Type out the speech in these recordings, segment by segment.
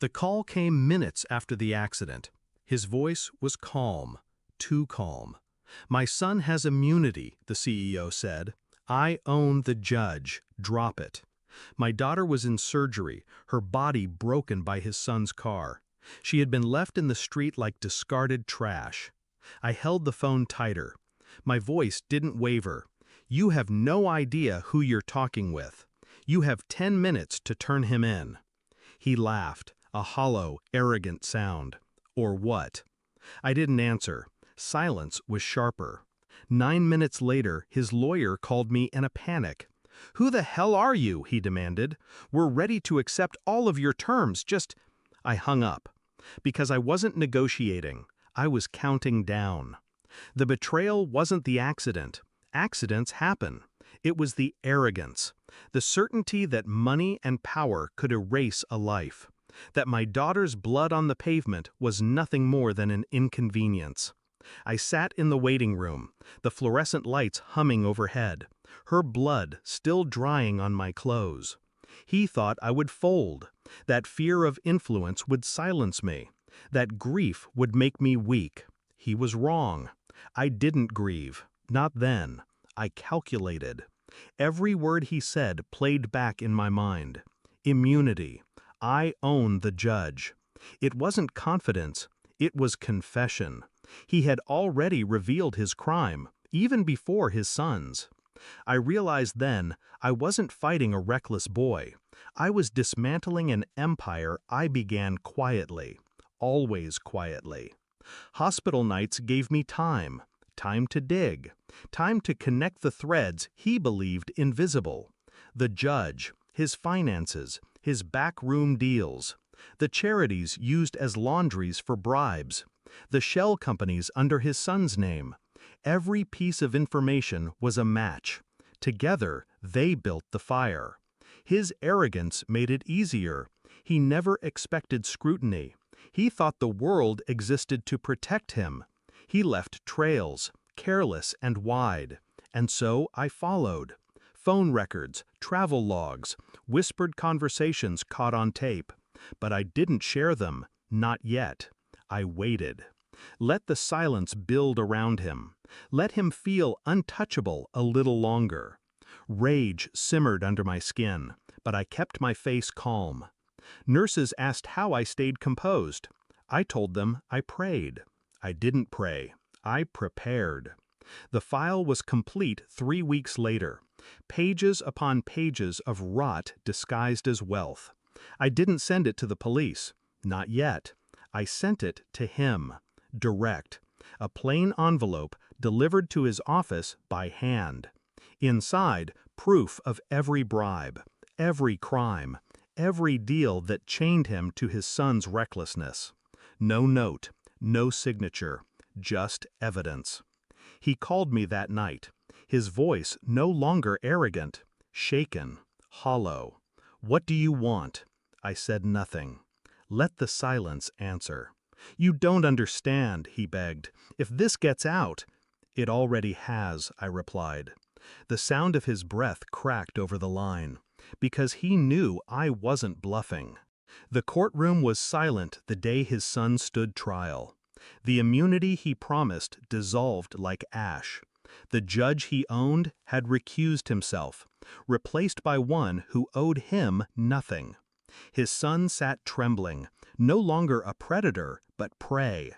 The call came minutes after the accident. His voice was calm, too calm. "My son has immunity," the CEO said. "I own the judge. Drop it." My daughter was in surgery, her body broken by his son's car. She had been left in the street like discarded trash. I held the phone tighter. My voice didn't waver. "You have no idea who you're talking with. You have 10 minutes to turn him in." He laughed, a hollow, arrogant sound. Or what? I didn't answer. Silence was sharper. 9 minutes later, his lawyer called me in a panic. "Who the hell are you?" he demanded. "We're ready to accept all of your terms, just—" I hung up. Because I wasn't negotiating. I was counting down. The betrayal wasn't the accident. Accidents happen. It was the arrogance. The certainty that money and power could erase a life. That my daughter's blood on the pavement was nothing more than an inconvenience. I sat in the waiting room, the fluorescent lights humming overhead, her blood still drying on my clothes. He thought I would fold, that fear of influence would silence me, that grief would make me weak. He was wrong. I didn't grieve, not then. I calculated. Every word he said played back in my mind. Immunity. I own the judge. It wasn't confidence, it was confession. He had already revealed his crime, even before his son's. I realized then I wasn't fighting a reckless boy. I was dismantling an empire I began quietly, always quietly. Hospital nights gave me time to dig, time to connect the threads he believed invisible. The judge, his finances, his backroom deals, the charities used as laundries for bribes, the shell companies under his son's name. Every piece of information was a match. Together, they built the fire. His arrogance made it easier. He never expected scrutiny. He thought the world existed to protect him. He left trails, careless and wide. And so I followed. Phone records, travel logs, whispered conversations caught on tape. But I didn't share them, not yet. I waited. Let the silence build around him. Let him feel untouchable a little longer. Rage simmered under my skin, but I kept my face calm. Nurses asked how I stayed composed. I told them I prayed. I didn't pray. I prepared. The file was complete 3 weeks later. Pages upon pages of rot disguised as wealth. I didn't send it to the police. Not yet. I sent it to him. Direct. A plain envelope delivered to his office by hand. Inside, proof of every bribe, every crime, every deal that chained him to his son's recklessness. No note, no signature, just evidence. He called me that night, his voice no longer arrogant, shaken, hollow. "What do you want?" I said nothing. Let the silence answer. "You don't understand," he begged. "If this gets out—" "It already has," I replied. The sound of his breath cracked over the line, because he knew I wasn't bluffing. The courtroom was silent the day his son stood trial. The immunity he promised dissolved like ash. The judge he owned had recused himself, replaced by one who owed him nothing. His son sat trembling, no longer a predator, but prey.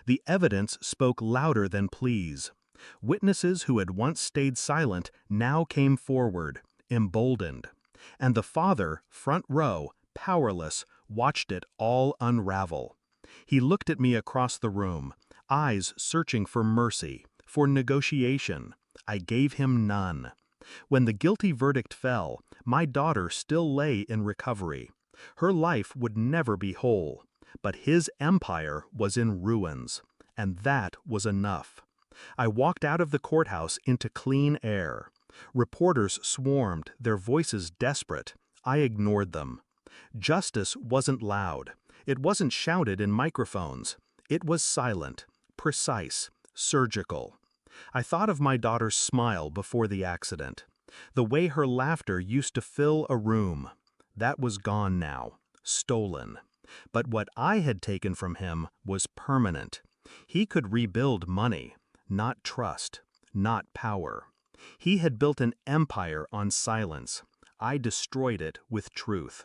The evidence spoke louder than pleas. Witnesses who had once stayed silent now came forward, emboldened. And the father, front row, powerless, watched it all unravel. He looked at me across the room, eyes searching for mercy, for negotiation. I gave him none. When the guilty verdict fell, my daughter still lay in recovery. Her life would never be whole, but his empire was in ruins, and that was enough. I walked out of the courthouse into clean air. Reporters swarmed, their voices desperate. I ignored them. Justice wasn't loud. It wasn't shouted in microphones. It was silent, precise, surgical. I thought of my daughter's smile before the accident, the way her laughter used to fill a room. That was gone now, stolen. But what I had taken from him was permanent. He could rebuild money, not trust, not power. He had built an empire on silence. I destroyed it with truth.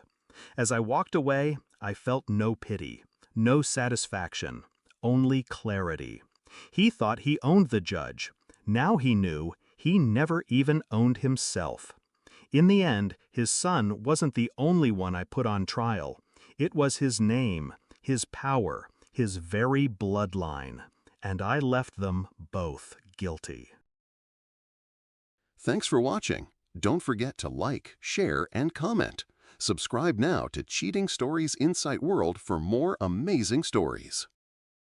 As I walked away, I felt no pity, no satisfaction, only clarity. He thought he owned the judge. Now he knew he never even owned himself. In the end, his son wasn't the only one I put on trial. It was his name, his power, his very bloodline. And I left them both guilty. Thanks for watching. Don't forget to like, share, and comment. Subscribe now to Cheating Stories Insight World for more amazing stories.